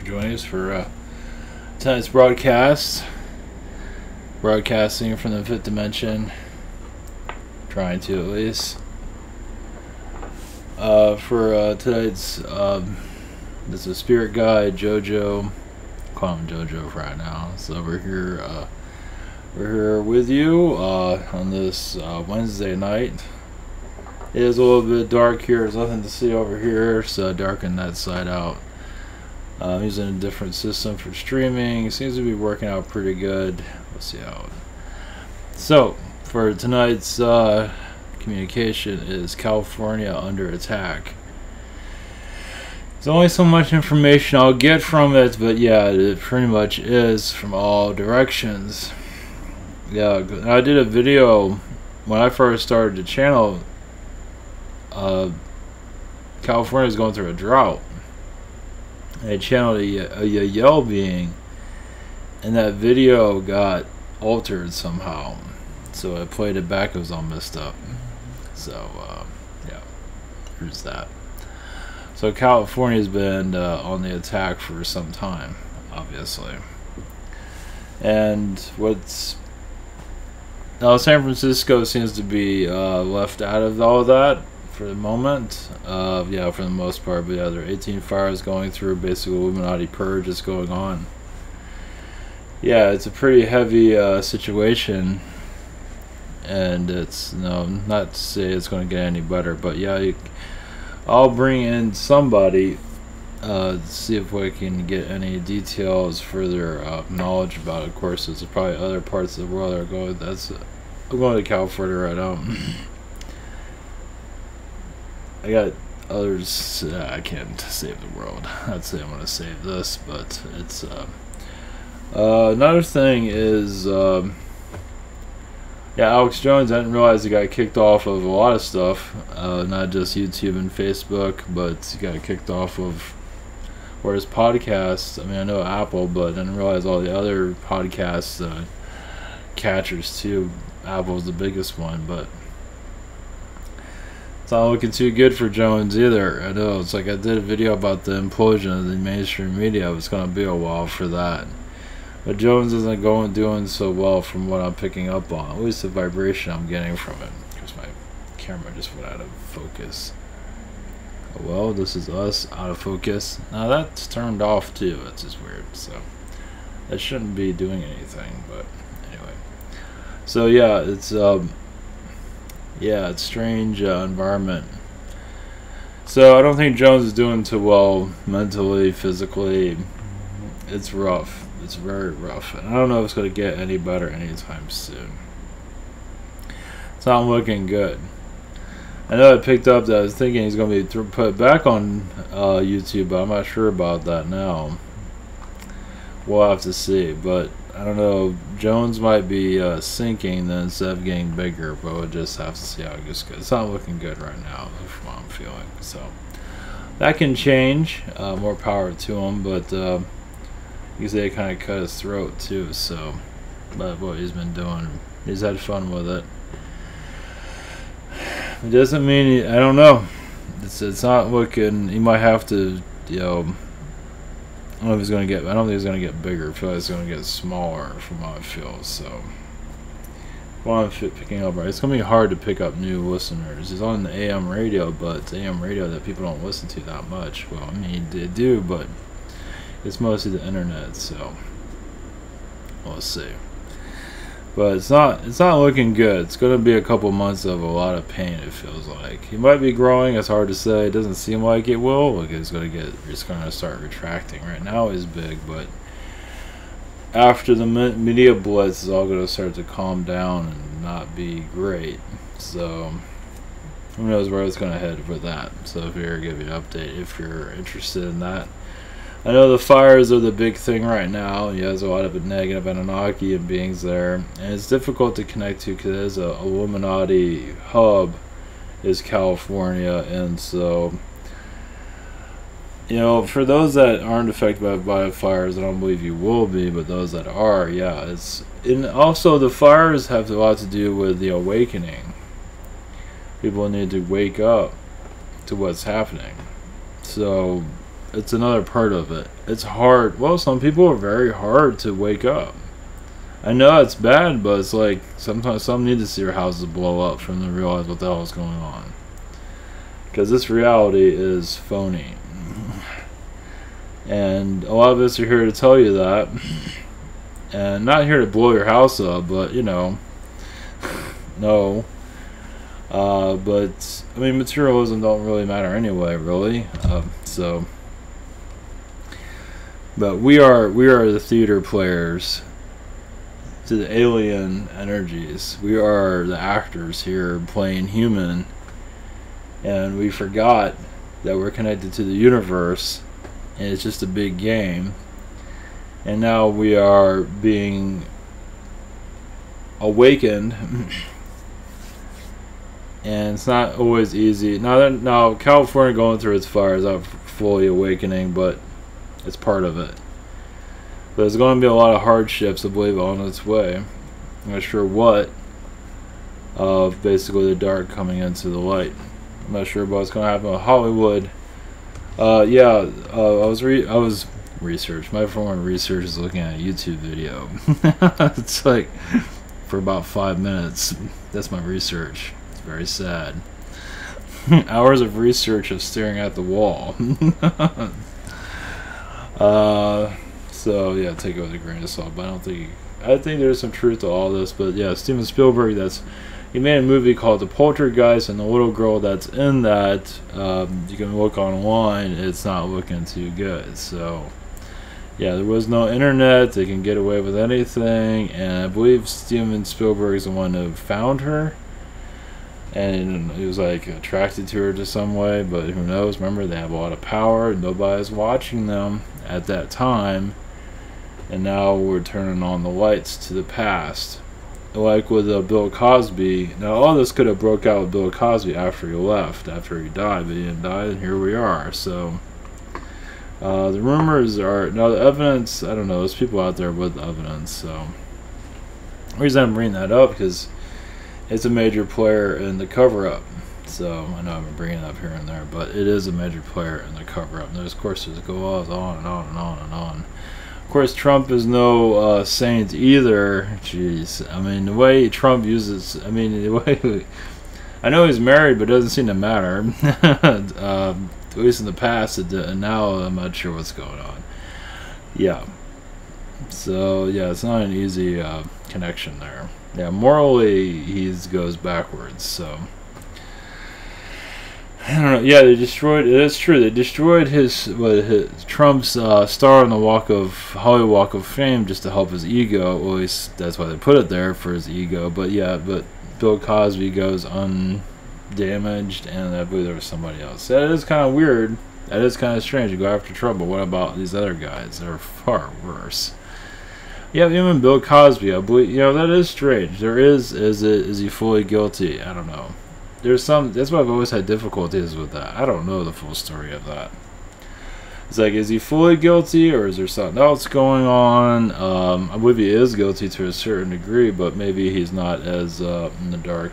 joining us for tonight's broadcast. Broadcasting from the fifth dimension. Trying to, at least. For tonight's, this is Spirit Guide, JoJo. Call him JoJo for right now. So we're here with you on this Wednesday night. It is a little bit dark here. There's nothing to see over here, so darken that side out. Using a different system for streaming. Seems to be working out pretty good. Let's see how. So for tonight's communication is California under attack. There's only so much information I'll get from it, but yeah, it pretty much is from all directions. Yeah, I did a video when I first started the channel. California is going through a drought. I channeled a yell being, and that video got altered somehow. So I played it back, it was all messed up. So, yeah, here's that. So California's been on the attack for some time, obviously. And now San Francisco seems to be left out of all of that for the moment. Yeah, for the most part. But yeah, there are 18 fires going through. Basically, Illuminati purge is going on. Yeah, it's a pretty heavy situation, and it's not to say it's going to get any better, but yeah, I'll bring in somebody to see if we can get any details, further knowledge about it. Of course, there's probably other parts of the world that are going. I'm going to California right now. I got others. I can't save the world. I'd say I'm going to save this, but it's another thing is yeah, Alex Jones. I didn't realize he got kicked off of a lot of stuff, not just YouTube and Facebook, but he got kicked off of his podcasts. I mean, I know Apple, but I didn't realize all the other podcasts catchers too. Apple's the biggest one, but it's not looking too good for Jones either. I know, it's like I did a video about the implosion of the mainstream media. It's going to be a while for that. But Jones isn't doing so well from what I'm picking up on. At least the vibration I'm getting from it. Because my camera just went out of focus. Oh, well, this is us out of focus. Now that's turned off too. That's just weird. So that shouldn't be doing anything. But anyway. So yeah, it's strange environment. So I don't think Jones is doing too well mentally, physically. It's rough. It's very rough, and I don't know if it's going to get any better anytime soon. It's not looking good. I know I picked up that I was thinking he's going to be put back on YouTube, but I'm not sure about that now. We'll have to see, but I don't know. Jones might be sinking then instead of getting bigger, but we'll just have to see how it goes. It's not looking good right now, from what I'm feeling. So that can change. More power to him, but because they kind of cut his throat too. So, but what he's been doing, he's had fun with it. It doesn't mean I don't know. It's not looking. He might have to, I don't know if he's going to get. I don't think he's going to get bigger. I feel like it's going to get smaller from what I feel. So, well, I'm picking up right. It's going to be hard to pick up new listeners. He's on the AM radio, but it's AM radio that people don't listen to that much. Well, I mean they do, but it's mostly the internet. So we'll see. But it's not looking good. It's going to be a couple months of a lot of pain. It feels like he might be growing. It's hard to say. It doesn't seem like it will. Like it's going to start retracting. Right now he's big, but after the media blitz, it's all going to start to calm down and not be great. So who knows where it's going to head with that. So if you're give you an update if you're interested in that. I know the fires are the big thing right now. He has a lot of negative Anunnaki and beings there, and it's difficult to connect to because it is a Illuminati hub is California, and so for those that aren't affected by fires, I don't believe you will be, but those that are, yeah, and also the fires have a lot to do with the awakening. People need to wake up to what's happening. So it's another part of it. It's hard. Well, some people are very hard to wake up. I know it's bad, but it's like sometimes some need to see their houses blow up for them to realize what the hell is going on. Because this reality is phony. And a lot of us are here to tell you that. And not here to blow your house up, but, you know, no. But, I mean, materialism don't really matter anyway, really. But we are the theater players to the alien energies. We are the actors here playing human. And we forgot that we're connected to the universe. And it's just a big game. And now we are being awakened. And it's not always easy. Now California going through its fires, not fully awakening, but it's part of it. But there's going to be a lot of hardships, I believe, on its way. I'm not sure what. Of basically the dark coming into the light. I'm not sure about what's going to happen with Hollywood. I was research. My former research is looking at a YouTube video. It's like for about 5 minutes. That's my research. It's very sad. Hours of research of staring at the wall. So yeah, take it with a grain of salt. But I think there's some truth to all this. But yeah, Steven Spielberg. He made a movie called The Poltergeist, and the little girl that's in that, you can look online. It's not looking too good. So yeah, there was no internet. They can get away with anything, and I believe Steven Spielberg is the one who found her, and he was like attracted to her to some way. But who knows? Remember, they have a lot of power. Nobody's watching them at that time, and now we're turning on the lights to the past. Like with Bill Cosby. Now all this could have broke out with Bill Cosby after he left, after he died, but he didn't die, and here we are. So the rumors are, now the evidence, I don't know, there's people out there with evidence. So the reason I'm bringing that up because it's a major player in the cover-up. So I know I've been bringing it up here and there, but it is a major player in the cover-up. And of course there's goes on and on and on and on. Of course, Trump is no saint either. Jeez, I mean, the way Trump uses, I mean, the way I know he's married, but it doesn't seem to matter. At least in the past, it did, and now I'm not sure what's going on. Yeah. So yeah, it's not an easy connection there. Yeah, morally, he goes backwards. So. I don't know. Yeah, they destroyed. It is true. They destroyed Trump's star on the Hollywood Walk of Fame just to help his ego. Well, at least that's why they put it there, for his ego. But yeah, but Bill Cosby goes undamaged, and I believe there was somebody else. That is kind of weird. That is kind of strange. You go after Trump, but what about these other guys? They're far worse. Yeah, even Bill Cosby, I believe. You know, that is strange. There is he fully guilty? I don't know. There's some. That's why I've always had difficulties with that. I don't know the full story of that. It's like, is he fully guilty, or is there something else going on? I believe he is guilty to a certain degree, but maybe he's not as in the dark.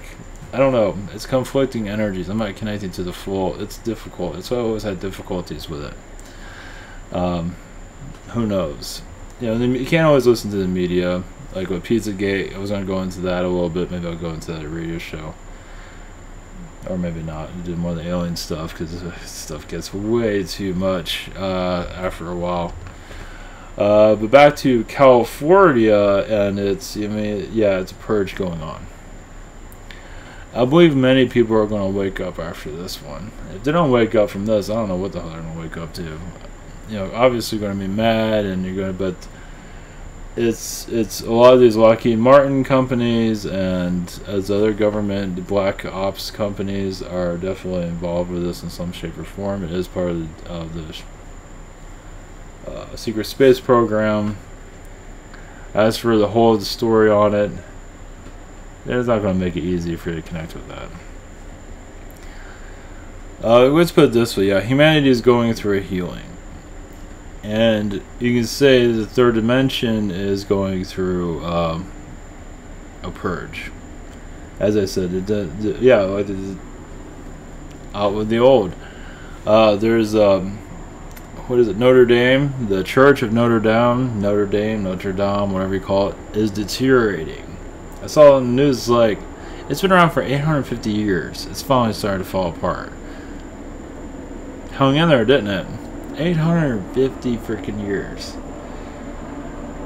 I don't know. It's conflicting energies. I'm not connecting to the full. It's difficult. That's why I always had difficulties with it. Who knows? You know, you can't always listen to the media. Like with Pizzagate, I was going to go into that a little bit. Maybe I'll go into that radio show. Or maybe not. I did more of the alien stuff because stuff gets way too much after a while. But back to California, and it's, I mean, yeah, it's a purge going on. I believe many people are going to wake up after this one. If they don't wake up from this, I don't know what the hell they're going to wake up to. You know, obviously you're going to be mad, and you're going to, but it's a lot of these Lockheed Martin companies and as other government black ops companies are definitely involved with this in some shape or form. It is part of the secret space program. As for the whole story on it, it's not going to make it easy for you to connect with that. Let's put it this way, yeah, humanity is going through a healing. And you can say the third dimension is going through a purge. As I said, yeah, like out with the old. There's what is it, Notre Dame, the Church of Notre Dame, Notre Dame, Notre Dame, whatever you call it, is deteriorating. I saw in the news, like, it's been around for 850 years. It's finally starting to fall apart. Hung in there, didn't it? 850 freaking years.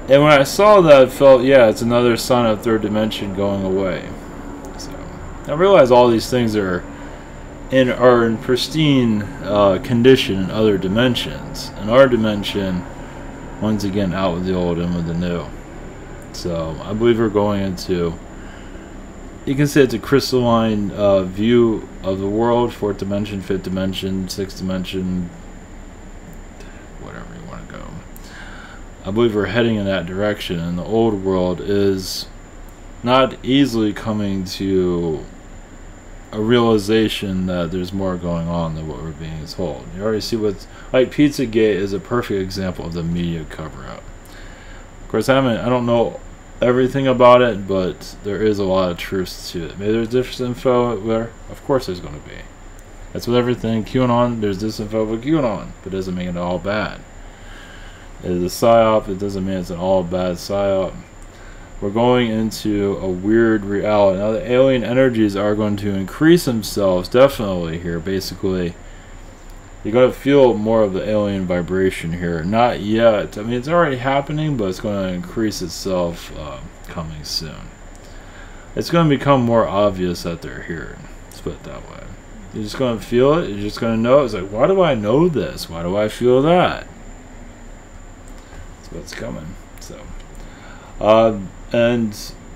And when I saw that, I felt, yeah, it's another sign of third dimension going away. So I realize all these things are in pristine condition in other dimensions. In our dimension, once again, out with the old, in with the new. So I believe we're going into, you can say it's a crystalline view of the world, fourth dimension, fifth dimension, sixth dimension, whatever you want to go. I believe we're heading in that direction, and the old world is not easily coming to a realization that there's more going on than what we're being told. You already see what's, like, Pizzagate is a perfect example of the media cover-up. Of course, I don't know everything about it, but there is a lot of truth to it. Maybe there's disinfo where, of course there's going to be. That's with everything. QAnon, there's disinfo with QAnon, but it doesn't make it all bad. It is a psyop, it doesn't mean it's an all bad psyop. We're going into a weird reality. Now the alien energies are going to increase themselves definitely here. Basically, you're going to feel more of the alien vibration here. Not yet. I mean, it's already happening, but it's going to increase itself coming soon. It's going to become more obvious that they're here. Let's put it that way. You're just going to feel it. You're just going to know. It's like, why do I know this? Why do I feel that? That's what's coming. So, and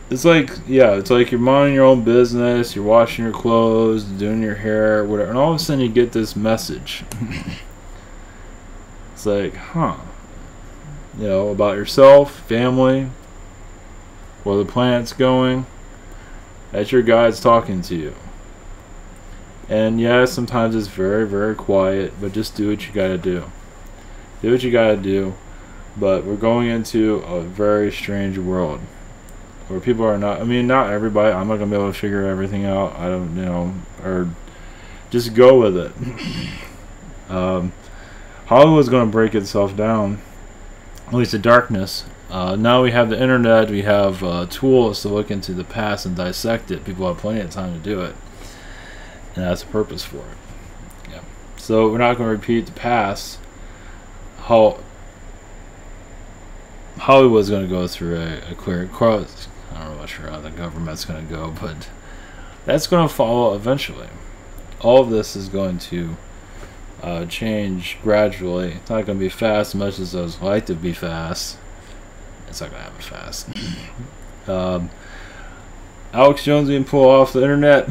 it's like, yeah, it's like you're minding your own business, you're washing your clothes, doing your hair, whatever, and all of a sudden you get this message. It's like, huh, you know, about yourself, family, where the planet's going. That's your guides talking to you. And yeah, sometimes it's very, very quiet, but just do what you gotta do. Do what you gotta do. But we're going into a very strange world where people are not, I mean, not everybody, I'm not going to be able to figure everything out. I don't, you know, or just go with it. Hollywood's going to break itself down, at least the darkness. Now we have the internet, we have tools to look into the past and dissect it. People have plenty of time to do it. And that's the purpose for it. Yeah. So we're not going to repeat the past. Hollywood's going to go through a clear cross. I don't know sure how the government's going to go, but that's going to follow eventually. All of this is going to change gradually. It's not going to be fast as much as those like to be fast. It's not going to happen fast. Alex Jones being pulled off the internet,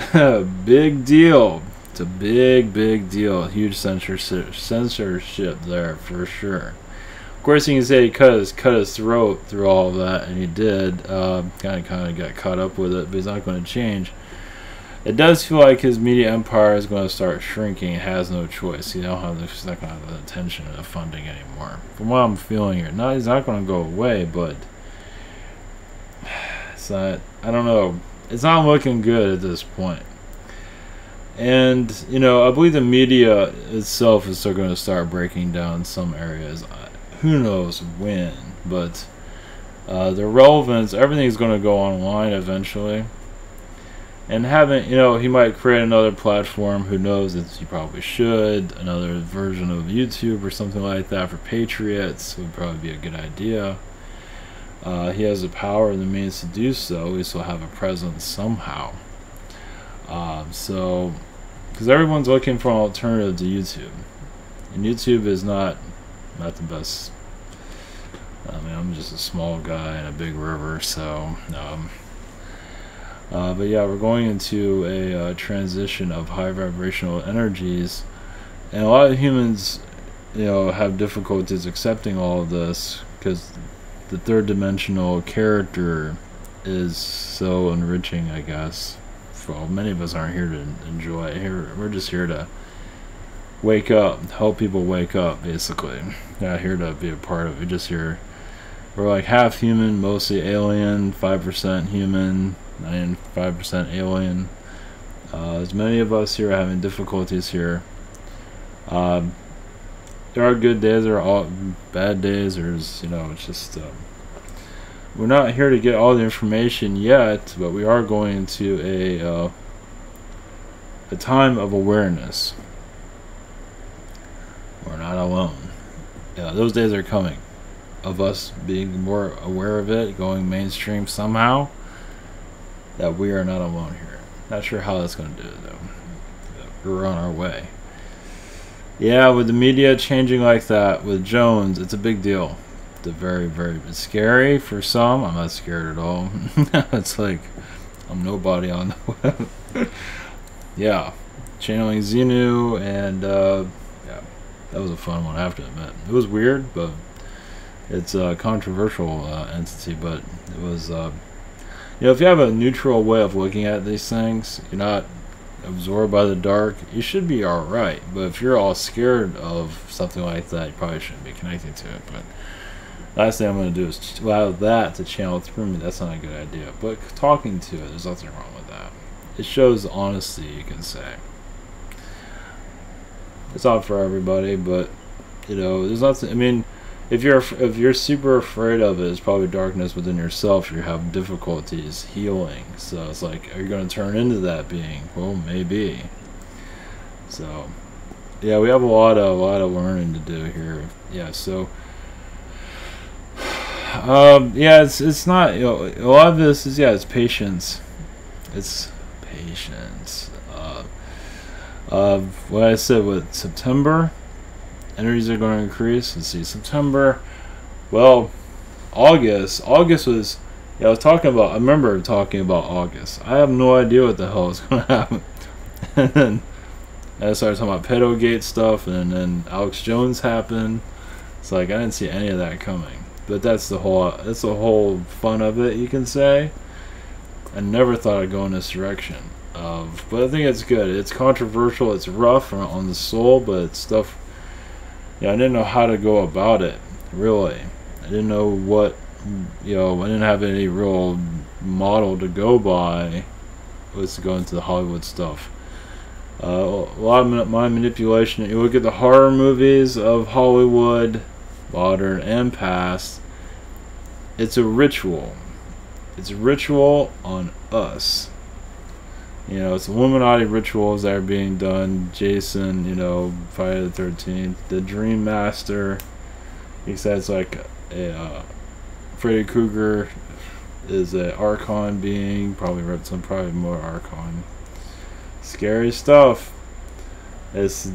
big deal. It's a big, big deal. Huge censorship there for sure. Of course, you can say he cut his throat through all of that, and he did. Kind of got caught up with it, but he's not going to change. It does feel like his media empire is going to start shrinking. It has no choice. He's not going to have the attention and the funding anymore. From what I'm feeling here, no, he's not going to go away, but it's not. I don't know. It's not looking good at this point. And you know, I believe the media itself is still going to start breaking down some areas. Who knows when, but the relevance, everything's going to go online eventually. And having, you know, he might create another platform, who knows, he probably should, another version of YouTube or something like that for patriots would probably be a good idea. He has the power and the means to do so. We still have a presence somehow. So, because everyone's looking for an alternative to YouTube. And YouTube is not the best. I mean, I'm just a small guy in a big river, so but yeah, we're going into a transition of high vibrational energies, and a lot of humans, you know, have difficulties accepting all of this because the third dimensional character is so enriching, I guess. Well, many of us aren't here to enjoy it. We're just here to wake up, help people wake up, basically. Not here to be a part of it. We're just here. We're like half human, mostly alien, 5% human, 95% alien. As many of us here are having difficulties here. there are good days, there are all bad days. There's, you know, it's just we're not here to get all the information yet, but we are going into a time of awareness. We're not alone. Yeah, those days are coming, of us being more aware of it, going mainstream somehow. That we are not alone here. Not sure how that's going to do it though. We're on our way. Yeah, with the media changing like that, with Jones, it's a big deal. It's a very, very scary for some. I'm not scared at all. It's like I'm nobody on the web. Yeah, channeling Xenu, and yeah, that was a fun one. I have to admit, it was weird, but it's a controversial entity. But it was, you know, if you have a neutral way of looking at these things, you're not absorbed by the dark, you should be alright. But if you're all scared of something like that, you probably shouldn't be connecting to it. But last thing I'm going to do is allow that to channel through me. That's not a good idea. But talking to it, there's nothing wrong with that. It shows honesty, you can say. It's not for everybody, but you know, there's nothing. I mean, if you're super afraid of it, it's probably darkness within yourself. You have difficulties healing. So it's like, are you going to turn into that being? Well, maybe. So, yeah, we have a lot of learning to do here. Yeah. So, yeah, it's not, you know, a lot of this is, yeah, it's patience. It's patience. What I said with September. Energies are going to increase. Let's see, September. Well, August was, yeah, I remember talking about August. I have no idea what the hell is going to happen. And then I started talking about pedogate stuff, and then Alex Jones happened. It's like I didn't see any of that coming. But that's the whole fun of it, you can say. I never thought I'd go in this direction. But I think it's good. It's controversial. It's rough on the soul, but it's stuff. Yeah, I didn't know how to go about it, really. I didn't know what, you know, I didn't have any real model to go by. Was to go into the Hollywood stuff. A lot of my manipulation, you look at the horror movies of Hollywood, modern and past, it's a ritual. It's a ritual on us. You know, it's Illuminati rituals that are being done. Jason, you know, Friday the 13th, the Dream Master. He says like a Freddy Krueger is an Archon being. Probably read some, probably more Archon. Scary stuff. It's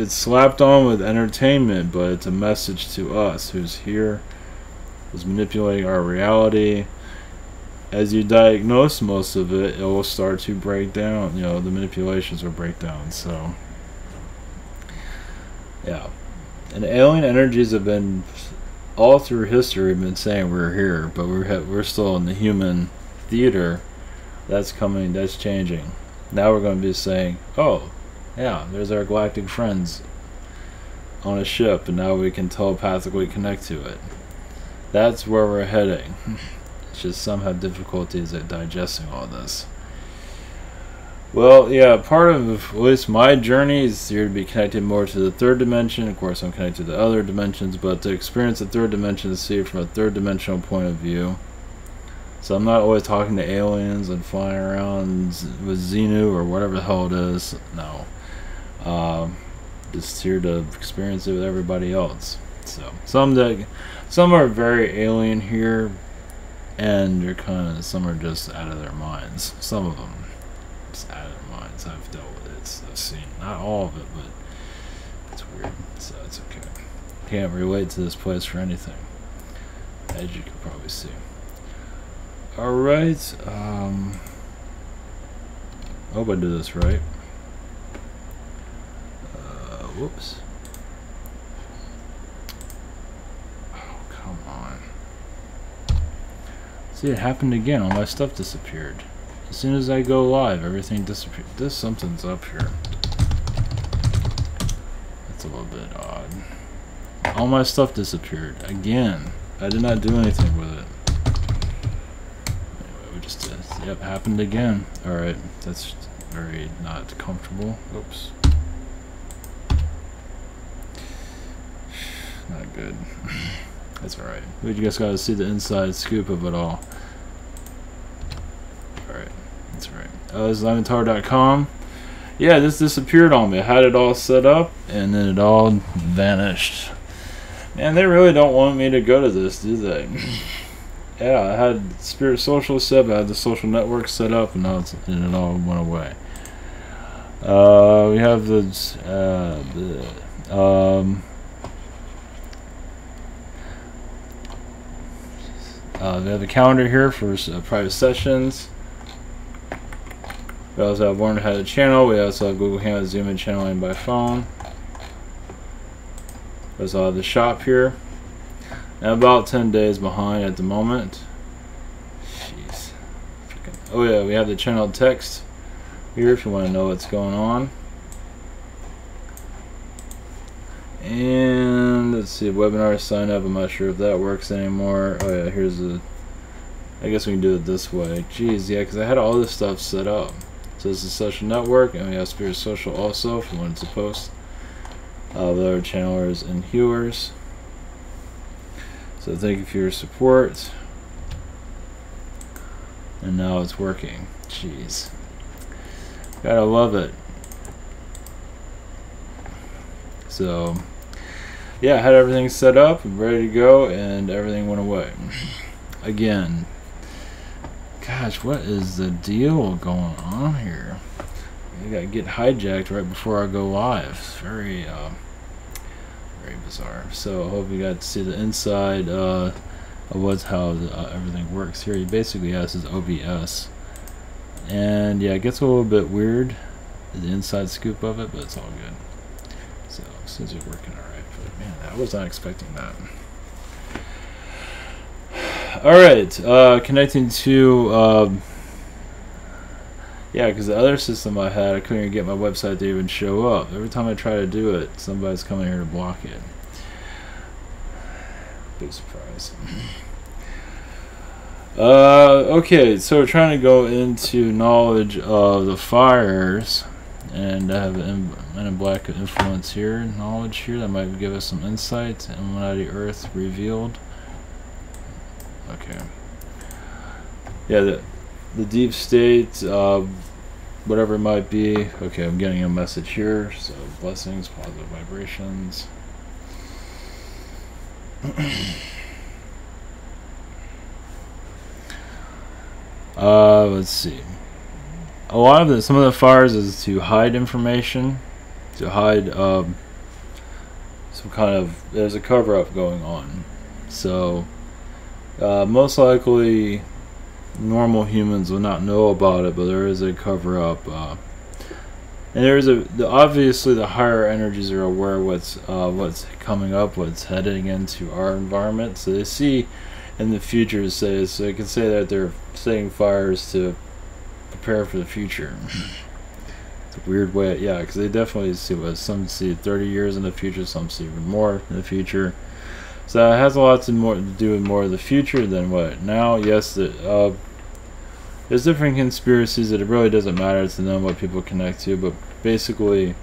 slapped on with entertainment, but it's a message to us who's here, who's manipulating our reality. As you diagnose most of it, it will start to break down. You know, the manipulations will break down. So, yeah. And alien energies have been, all through history, been saying we're here, but we're still in the human theater. That's coming, that's changing. Now we're going to be saying, oh, yeah, there's our galactic friends on a ship, and now we can telepathically connect to it. That's where we're heading. It's just some have difficulties at digesting all this. Well, yeah, part of at least my journey is here to be connected more to the third dimension. Of course, I'm connected to other dimensions, but to experience the third dimension, to see it from a third dimensional point of view. So I'm not always talking to aliens and flying around with Xenu or whatever the hell it is. No. Just here to experience it with everybody else. So some are very alien here, and they're some are just out of their minds. Some of them just out of their minds. I've dealt with it. I've seen not all of it, but it's weird. So it's okay. Can't relate to this place for anything, as you can probably see. All right. I hope I do this right. Whoops. Oh, come on. See, it happened again. All my stuff disappeared. As soon as I go live, everything disappeared. Something's up here. That's a little bit odd. All my stuff disappeared. Again. I did not do anything with it. Anyway, we just did. Yep, happened again. Alright, that's very not comfortable. Oops. Not good. That's alright. We just gotta see the inside scoop of it all. Alright. That's right. This is LimonTower.com. Yeah, this disappeared on me. I had it all set up, and then it all vanished. Man, they really don't want me to go to this, do they? Yeah, I had Spirit Social set, I had the social network set up, and now and it all went away. We have we have a calendar here for private sessions. We also have Warner had a channel. We also have Google Hangout, Zoom, and channeling by phone. There's the shop here. And about 10 days behind at the moment. Jeez. Oh yeah, we have the channel text here if you want to know what's going on. And let's see, webinar sign up. I'm not sure if that works anymore. Oh yeah, here's the. I guess we can do it this way. Jeez, yeah, because I had all this stuff set up. So this is social network, and we have Spirit Social also if you wanted to post with other channelers and viewers. So thank you for your support. And now it's working. Jeez. Gotta love it. So yeah, I had everything set up and ready to go, and everything went away. Again. Gosh, what is the deal going on here? I gotta get hijacked right before I go live. It's very very bizarre. So I hope you got to see the inside of how everything works here. You basically have this is OBS, and yeah, it gets a little bit weird, the inside scoop of it, but it's all good. So it seems to be working all right. But man, I was not expecting that. Alright, connecting to, yeah, because the other system I had, I couldn't even get my website to even show up. Every time I try to do it, somebody's coming here to block it. Big surprise. Okay, so we're trying to go into knowledge of the fires, and I have an in black influence here, knowledge here, that might give us some insight. Illuminati Earth revealed. Okay. Yeah, the deep state, whatever it might be. Okay, I'm getting a message here. So blessings, positive vibrations. Let's see. A lot of some of the fires is to hide information, to hide some kind of. There's a cover-up going on. So. Most likely normal humans will not know about it, but there is a cover-up, and there is obviously the higher energies are aware what's coming up, what's heading into our environment, so they see in the future. So they can say that they're setting fires to prepare for the future. It's a weird way, yeah, because they definitely see what some see 30 years in the future, some see even more in the future. So it has a lot to do with more of the future than what now. Yes, there's different conspiracies that it really doesn't matter to them what people connect to, but basically,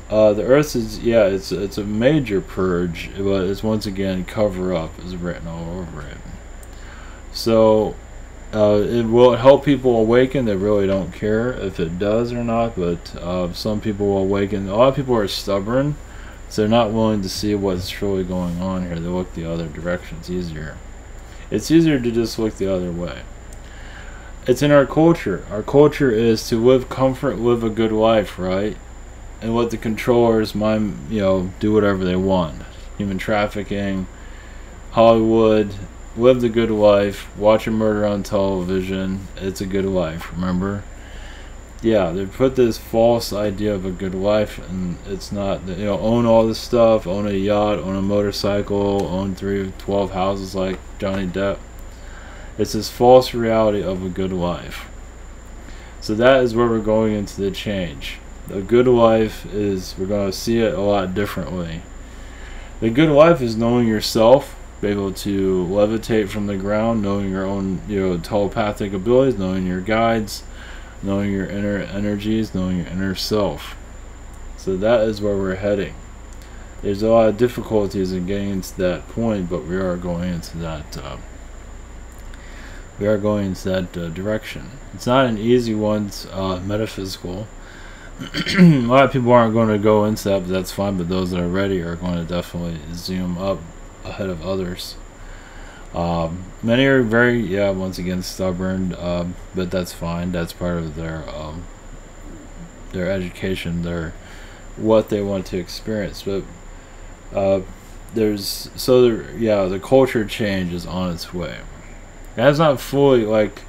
the Earth is it's a major purge, but it's once again cover up is written all over it. So it will help people awaken. They really don't care if it does or not, but some people will awaken. A lot of people are stubborn. So they're not willing to see what's truly going on here. They look the other direction. It's easier. It's easier to just look the other way. It's in our culture. Our culture is to live comfort, live a good life, right? And let the controllers do whatever they want. Human trafficking, Hollywood, live the good life, watch a murder on television. It's a good life, remember? Yeah, they put this false idea of a good life, and it's not. Own all this stuff, own a yacht, own a motorcycle, own 12 houses like Johnny Depp. It's this false reality of a good life. So that is where we're going into the change. The good life is, we're going to see it a lot differently. The good life is knowing yourself, be able to levitate from the ground, knowing your own telepathic abilities, knowing your guides, knowing your inner energies, knowing your inner self. So that is where we're heading. there's a lot of difficulties in getting into that point, but we are going into that. We are going into that direction. It's not an easy one. It's metaphysical. A lot of people aren't going to go into that, but that's fine. But those that are ready are going to definitely zoom up ahead of others. Many are very, once again, stubborn, but that's fine. That's part of their education, what they want to experience. But the culture change is on its way. That's not fully like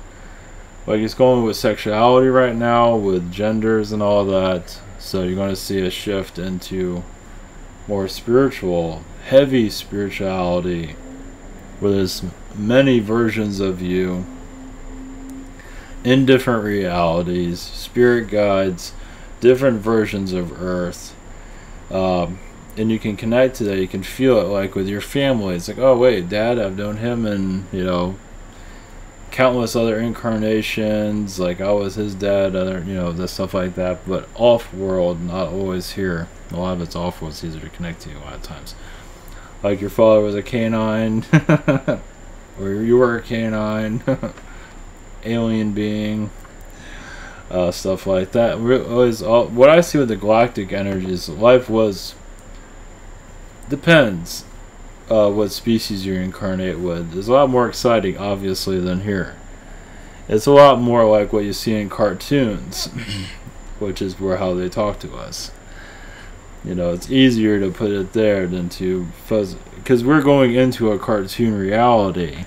it's going with sexuality right now, with genders and all that. So you're going to see a shift into more spiritual, heavy spirituality, where there's many versions of you in different realities, spirit guides, different versions of Earth, and you can connect to that. You can feel it, like with your family. It's like, oh wait, Dad, I've known him in countless other incarnations. Like I was his dad, the stuff like that. But off world, not always here. A lot of it's off world. It's easier to connect to a lot of times. Like your father was a canine, or you were a canine, alien being, stuff like that. What I see with the galactic energies, life depends what species you incarnate with. It's a lot more exciting, obviously, than here. It's a lot more like what you see in cartoons, which is how they talk to us. It's easier to put it there than to fuzz, because we're going into a cartoon reality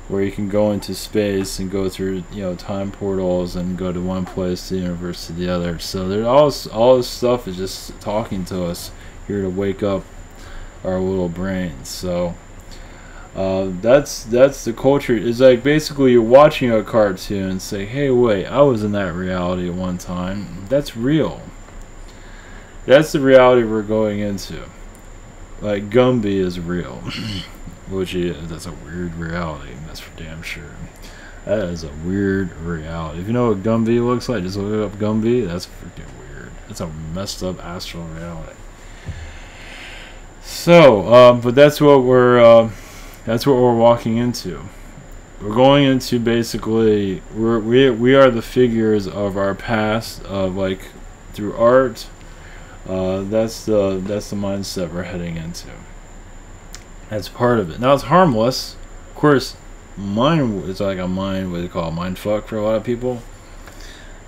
where you can go into space and go through time portals and go to one place to the universe to the other. So there's all this stuff is just talking to us here to wake up our little brains. So that's the culture. It's like basically you're watching a cartoon and say, hey, wait, I was in that reality at one time. That's real. That's the reality we're going into. Like Gumby is real, that's a weird reality. That's for damn sure. That is a weird reality. If you know what Gumby looks like, just look up Gumby. That's freaking weird. It's a messed up astral reality. So, but that's what we're walking into. We're going into basically we are the figures of our past, like through art. That's the mindset we're heading into. That's part of it. Now it's harmless, of course. It's like a mind, what they call mind fuck for a lot of people,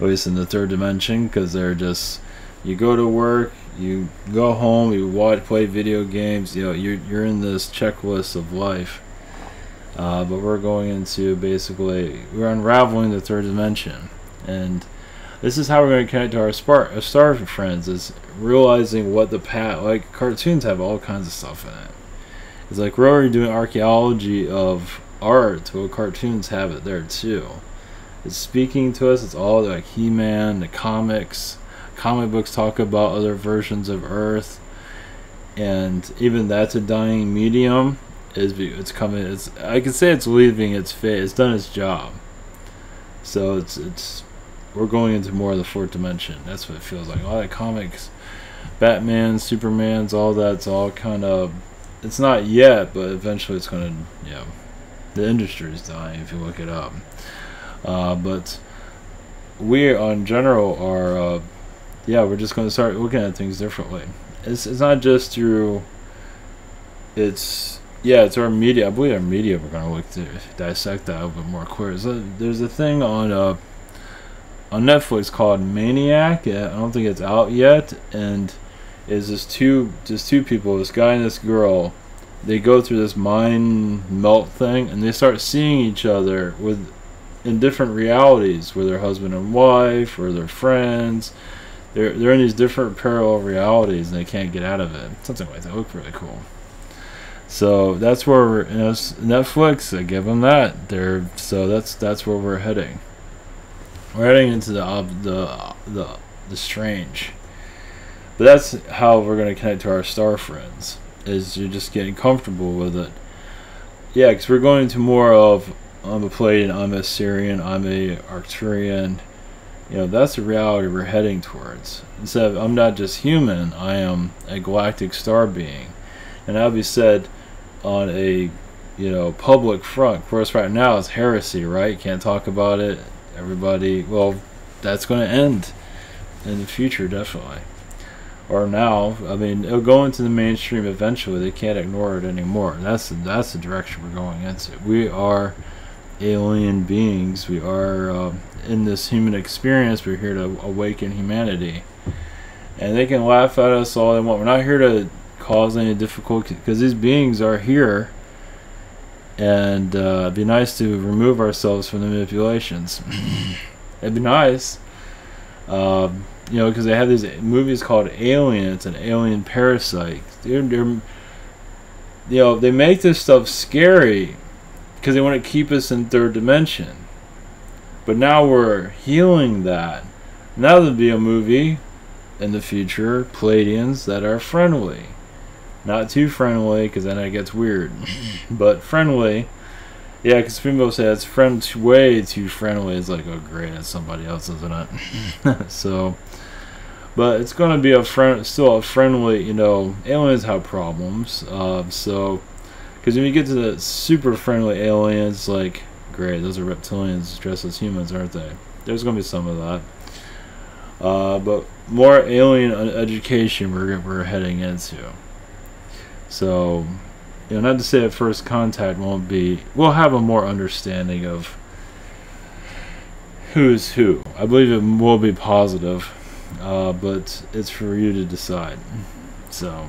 at least in the third dimension, because they're just, you go to work, you go home, you play video games. You're in this checklist of life. But we're going into basically, we're unraveling the third dimension, and this is how we're going to connect to our star friends, is realizing what the past, like cartoons have all kinds of stuff in it. It's like we're already doing archaeology of art, well, cartoons have it there too. It's speaking to us. It's all like He-Man, the comics. Comic books talk about other versions of Earth, and even that's a dying medium. It's coming. I can say it's leaving its fate. It's done its job. So we're going into more of the fourth dimension. That's what it feels like. All that comics, Batman, Superman's, all that's all kind of. It's not yet, but eventually it's going to. The industry is dying if you look it up. But we, in general, are. We're just going to start looking at things differently. It's not just through. It's our media. I believe our media. We're going to look to dissect that a little bit more clear. So there's a thing on Netflix called Maniac. I don't think it's out yet, and is just two people, this guy and this girl. They go through this mind melt thing, and they start seeing each other in different realities, where they're husband and wife, or they're friends. They're in these different parallel realities, and they can't get out of it. Something like that. Look really cool. So that's where we're. Netflix. I give them that. That's where we're heading. We're heading into the strange. But that's how we're going to connect to our star friends. Is you're just getting comfortable with it. Yeah, because we're going into more of, I'm a Pleiadian, I'm a Sirian, I'm a Arcturian, That's the reality we're heading towards. Instead of, I'm not just human, I am a galactic star being. And that would be said on a, public front. Of course, right now it's heresy, right? You can't talk about it. Everybody, well, that's going to end in the future, definitely. Or now, I mean, it'll go into the mainstream eventually. They can't ignore it anymore. That's the direction we're going into. We are alien beings. We are in this human experience. We're here to awaken humanity, and they can laugh at us all they want. We're not here to cause any difficulty, because these beings are here, and it'd be nice to remove ourselves from the manipulations. It'd be nice, because they have these movies called Alien. It's an alien parasite. They're they make this stuff scary because they want to keep us in third dimension. But now we're healing that. Now there'll be a movie in the future, Pleiadians, that are friendly. Not too friendly, because then it gets weird. But friendly. Yeah, because people say it's way too friendly. It's like, oh great, that's somebody else, isn't it? So, but it's going to be still a friendly, aliens have problems. So, because when you get to the super friendly aliens, like, great, those are reptilians dressed as humans, aren't they? There's going to be some of that. But more alien education we're heading into. So, not to say at first contact we'll have a more understanding of who's who. I believe it will be positive, but it's for you to decide. So,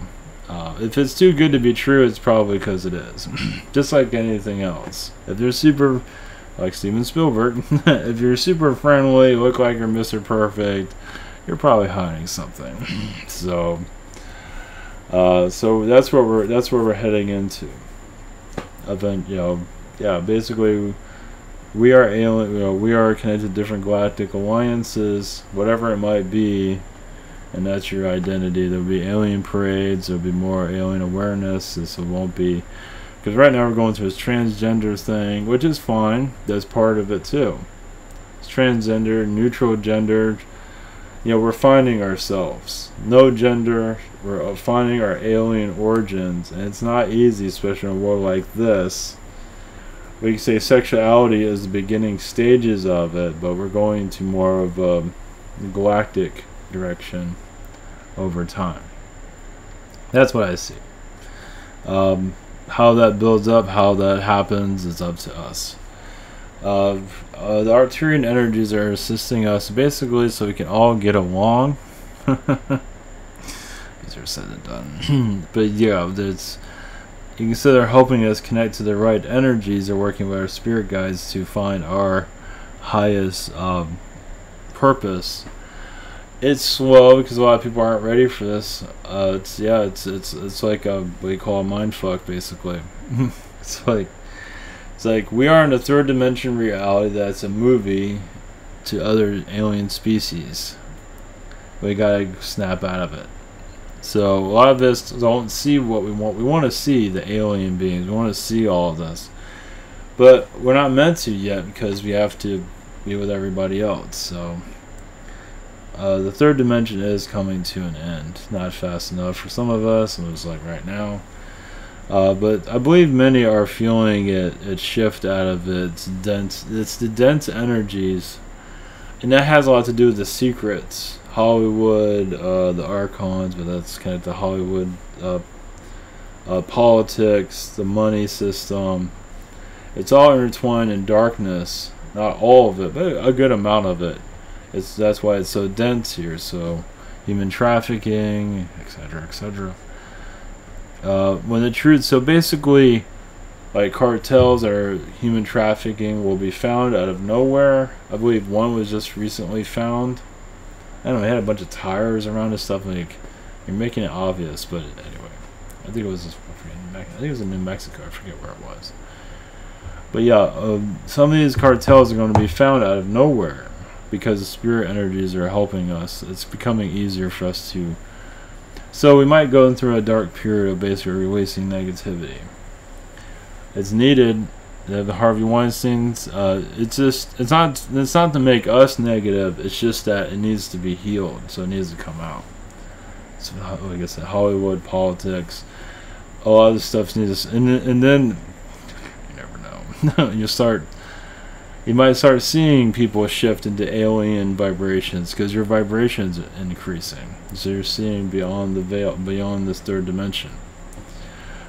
if it's too good to be true, it's probably because it is. Just like anything else. If they're super, like Steven Spielberg, if you're super friendly, look like you're Mr. Perfect, you're probably hiding something. So that's where we're heading into. Basically, we are alien. We are connected to different galactic alliances, whatever it might be, and that's your identity. There'll be alien parades. There'll be more alien awareness. This won't be, because right now we're going through this transgender thing, which is fine. That's part of it too. It's transgender, neutral gender. We're finding ourselves. No gender. We're finding our alien origins, and it's not easy, especially in a world like this. We can say sexuality is the beginning stages of it, but we're going to more of a galactic direction over time. That's what I see. How that builds up, how that happens, is up to us. The Arcturian energies are assisting us basically so we can all get along. Easier said than done. But yeah, you can say they're helping us connect to the right energies. They're working with our spirit guides to find our highest purpose. It's slow because a lot of people aren't ready for this. It's like what you call a mind fuck, basically. It's like we are in a third dimension reality that's a movie to other alien species. We gotta snap out of it. So a lot of us don't see what we want. We want to see the alien beings. We want to see all of this, but we're not meant to yet because we have to be with everybody else. So the third dimension is coming to an end. Not fast enough for some of us. It was like right now. But I believe many are feeling it shift out of its the dense energies, and that has a lot to do with the secrets, Hollywood, the archons, but that's kind of the Hollywood politics, the money system. It's all intertwined in darkness. Not all of it, but a good amount of it. That's why it's so dense here. So human trafficking, etc., etc. When the truth, so basically, like cartels or human trafficking will be found out of nowhere. I believe one was just recently found. I don't know, it had a bunch of tires around and stuff. Like, you're making it obvious, but anyway, I think it was in New Mexico. I forget where it was. But yeah, some of these cartels are going to be found out of nowhere because the spirit energies are helping us. It's becoming easier for us to. So we might go through a dark period of basically releasing negativity. It's needed. the Harvey Weinstein's. It's not to make us negative. It's just that it needs to be healed, so it needs to come out. So like I said, Hollywood politics, a lot of this stuff needs, and then you never know. You might start seeing people shift into alien vibrations because your vibrations are increasing. So you're seeing beyond the veil, beyond this third dimension.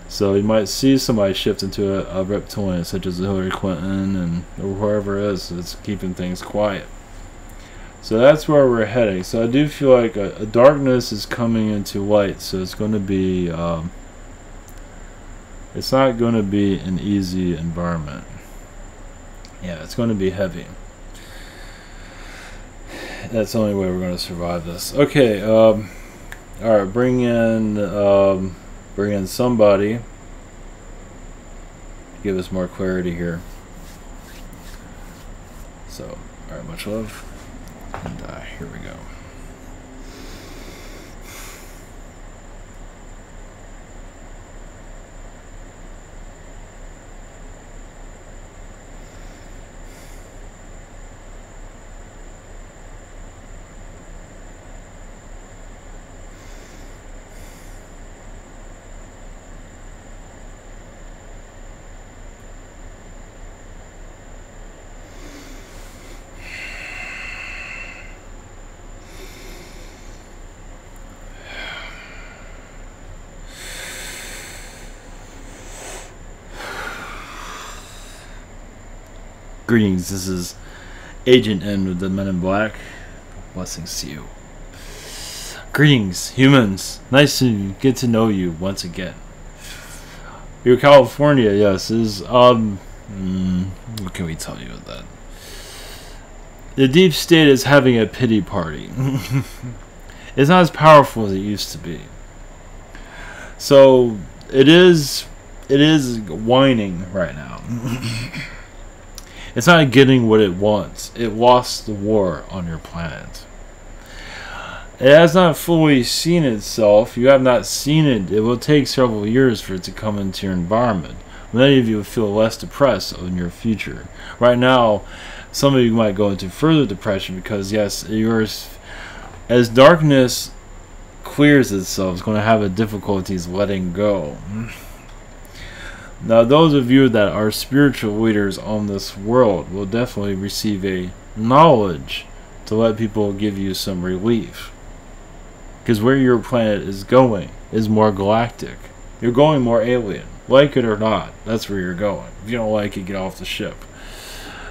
So you might see somebody shift into a reptilian, such as Hillary Clinton and or whoever it is that's keeping things quiet. So that's where we're heading. So I do feel like a darkness is coming into light. So it's going to be, it's not going to be an easy environment. Yeah, it's going to be heavy. That's the only way we're going to survive this. Okay, all right, bring in somebody to give us more clarity here. So, all right, much love, and here we go. Greetings, this is Agent N with the Men in Black. Blessings to you. Greetings, humans. Nice to get to know you once again. You're California, yes. Is what can we tell you with that? The deep state is having a pity party. It's not as powerful as it used to be. So it is whining right now. It's not getting what it wants. It lost the war on your planet. It has not fully seen itself. You have not seen it. It will take several years for it to come into your environment. Many of you will feel less depressed in your future. Right now, some of you might go into further depression because, yes, as darkness clears itself, it's going to have difficulties letting go. Now, those of you that are spiritual leaders on this world will definitely receive a knowledge to let people give you some relief. Because where your planet is going is more galactic. You're going more alien. Like it or not, that's where you're going. If you don't like it, get off the ship.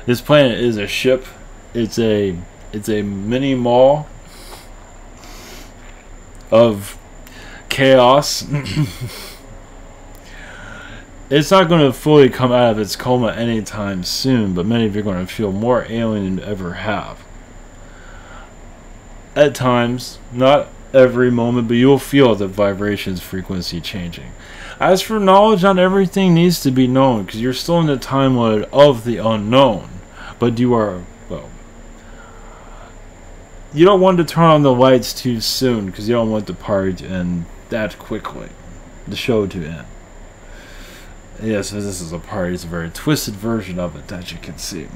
This planet is a ship. It's a mini mall of chaos. It's not going to fully come out of its coma anytime soon, but many of you are going to feel more alien than ever have. At times, not every moment, but you'll feel the vibrations frequency changing. As for knowledge, not everything needs to be known, because you're still in the timeline of the unknown. But you are, well, you don't want to turn on the lights too soon, because you don't want the party to end that quickly. The show to end. Yes, this is a party. It's a very twisted version of it that you can see.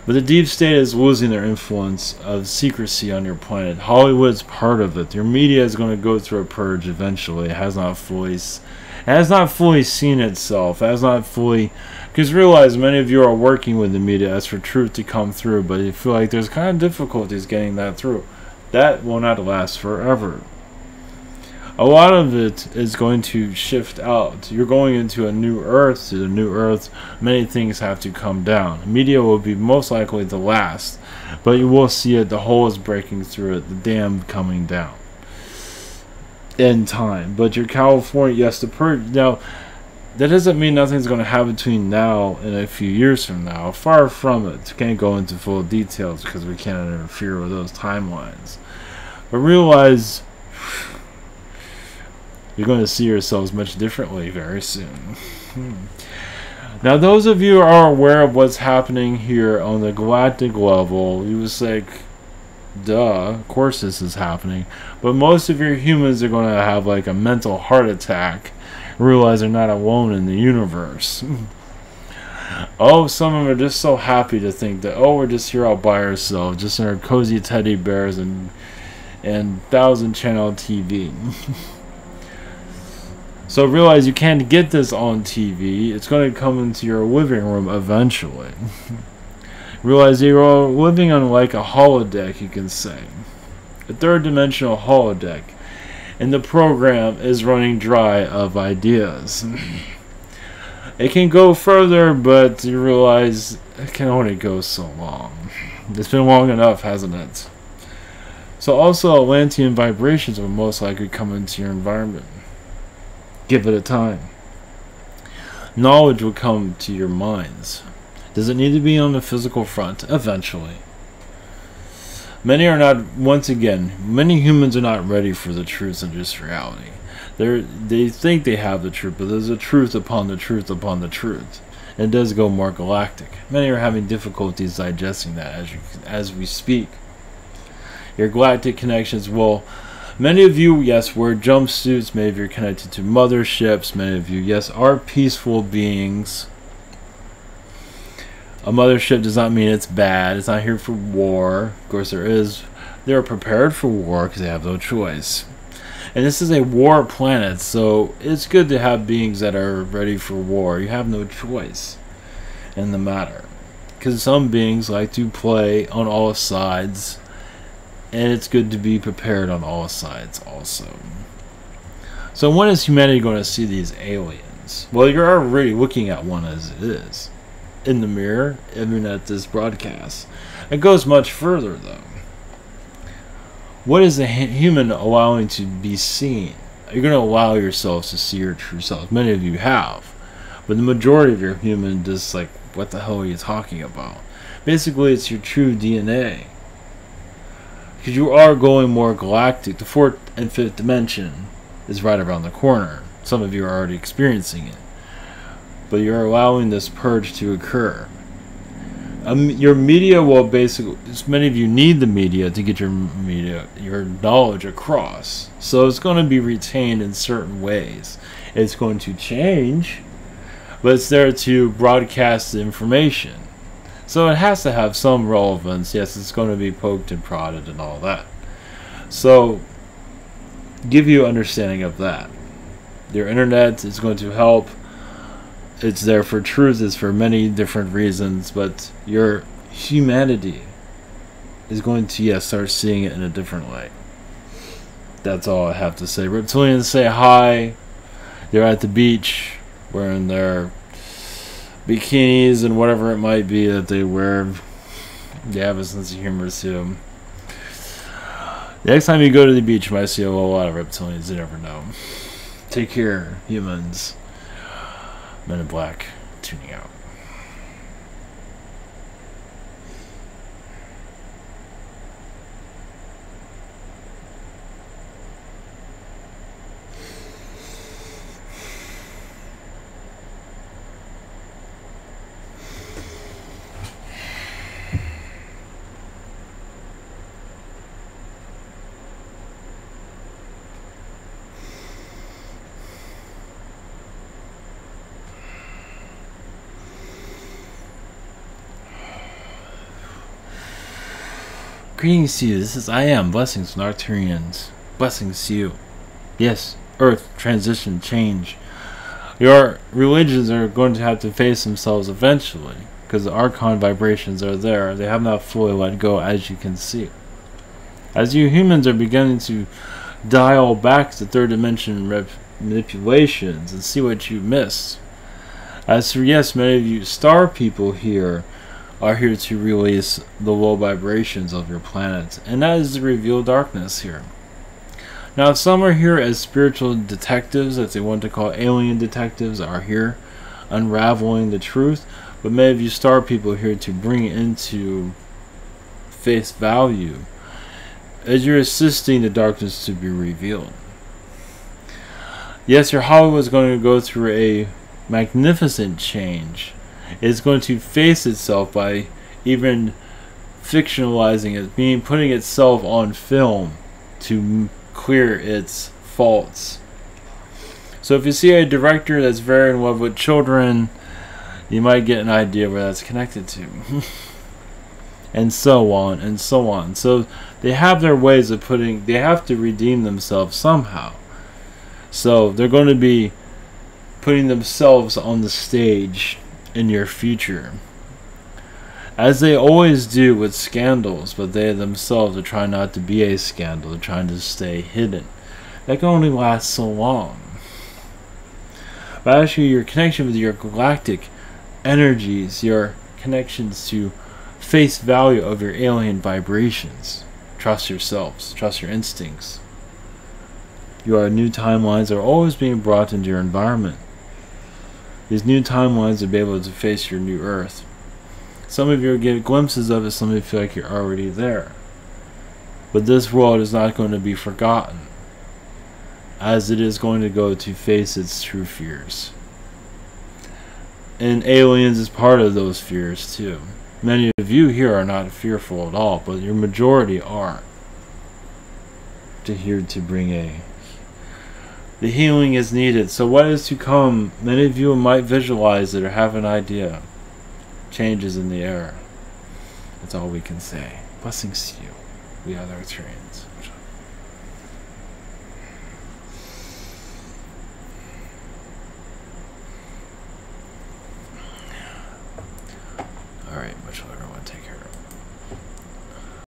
But the deep state is losing their influence of secrecy on your planet. Hollywood's part of it. Your media is going to go through a purge eventually. It has not fully seen itself. It has not fully... Because realize many of you are working with the media as for truth to come through, but you feel like there's kind of difficulties getting that through. That will not last forever. A lot of it is going to shift out. You're going into a new earth. To the new earth, many things have to come down. Media will be most likely the last, but you will see it. The hole is breaking through it. The dam coming down in time. But your California, yes, the purge. Now, that doesn't mean nothing's going to happen between now and a few years from now. Far from it. Can't go into full details because we can't interfere with those timelines. But realize you're going to see yourselves much differently very soon. Now, those of you who are aware of what's happening here on the galactic level, you was like, Duh, of course this is happening. But most of your humans are going to have like a mental heart attack, realize they're not alone in the universe. Oh, some of them are just so happy to think that, oh, we're just here all by ourselves, just in our cozy teddy bears and 1,000-channel TV. So realize you can't get this on TV. It's going to come into your living room eventually. Realize you're living on like a holodeck, you can say. A third-dimensional holodeck. And the program is running dry of ideas. It can go further, but you realize it can only go so long. It's been long enough, hasn't it? So also Atlantean vibrations will most likely come into your environment. Give it a time. Knowledge will come to your minds. Does it need to be on the physical front? Eventually. Many are not, once again, many humans are not ready for the truth of this reality. They think they have the truth, but there's a truth upon the truth upon the truth. And it does go more galactic. Many are having difficulties digesting that as we speak. Your galactic connections will... Many of you, yes, wear jumpsuits. Many of you are connected to motherships. Many of you, yes, are peaceful beings. A mothership does not mean it's bad. It's not here for war. Of course, they are prepared for war because they have no choice. And this is a war planet, so it's good to have beings that are ready for war. You have no choice in the matter. Because some beings like to play on all sides. And it's good to be prepared on all sides also. So when is humanity going to see these aliens? Well, you're already looking at one as it is. In the mirror, even at this broadcast. It goes much further though. What is the human allowing to be seen? You're going to allow yourselves to see your true self. Many of you have. But the majority of your human just like, what the hell are you talking about? Basically, it's your true DNA. Because you are going more galactic. The fourth and fifth dimension is right around the corner. Some of you are already experiencing it. But you're allowing this purge to occur. Your media will basically... Many of you need the media to get your knowledge across. So it's going to be retained in certain ways. It's going to change. But it's there to broadcast the information. So it has to have some relevance. Yes, it's going to be poked and prodded and all that. So, give you understanding of that. Your internet is going to help. It's there for truth. It's for many different reasons. But your humanity is going to, yes, start seeing it in a different light. That's all I have to say. Reptilians say hi. They're at the beach wearing their bikinis and whatever it might be that they wear. They have a sense of humor too. The next time you go to the beach, you might see a whole lot of reptilians. You never know. Take care, humans. Men in Black, tuning out. Greetings to you. This is I Am. Blessings from Arcturians. Blessings to you. Yes, Earth, transition, change. Your religions are going to have to face themselves eventually, because the Archon vibrations are there. They have not fully let go, as you can see. As you humans are beginning to dial back to third dimension manipulations and see what you missed. As for, yes, many of you star people here are here to release the low vibrations of your planet, and that is to reveal darkness here. Now, some are here as spiritual detectives, as they want to call alien detectives, are here unraveling the truth, but many of you star people are here to bring into face value as you're assisting the darkness to be revealed. Yes, your Hollywood is going to go through a magnificent change. It's going to face itself by even fictionalizing it, meaning putting itself on film to clear its faults. So if you see a director that's very in love with children, you might get an idea where that's connected to. And so on and so on. So they have their ways of they have to redeem themselves somehow. So they're going to be putting themselves on the stage in your future, as they always do with scandals, but they themselves are trying not to be a scandal. They're trying to stay hidden. That can only last so long. But actually, your connection with your galactic energies, your connections to face value of your alien vibrations. Trust yourselves. Trust your instincts. Your new timelines are always being brought into your environment. These new timelines will be able to face your new Earth. Some of you get glimpses of it, some of you feel like you're already there. But this world is not going to be forgotten, as it is going to go to face its true fears. And aliens is part of those fears too. Many of you here are not fearful at all, but your majority are. To bring the healing is needed. So what is to come? Many of you might visualize it or have an idea. Changes in the air. That's all we can say. Blessings to you. We are the Arcturians.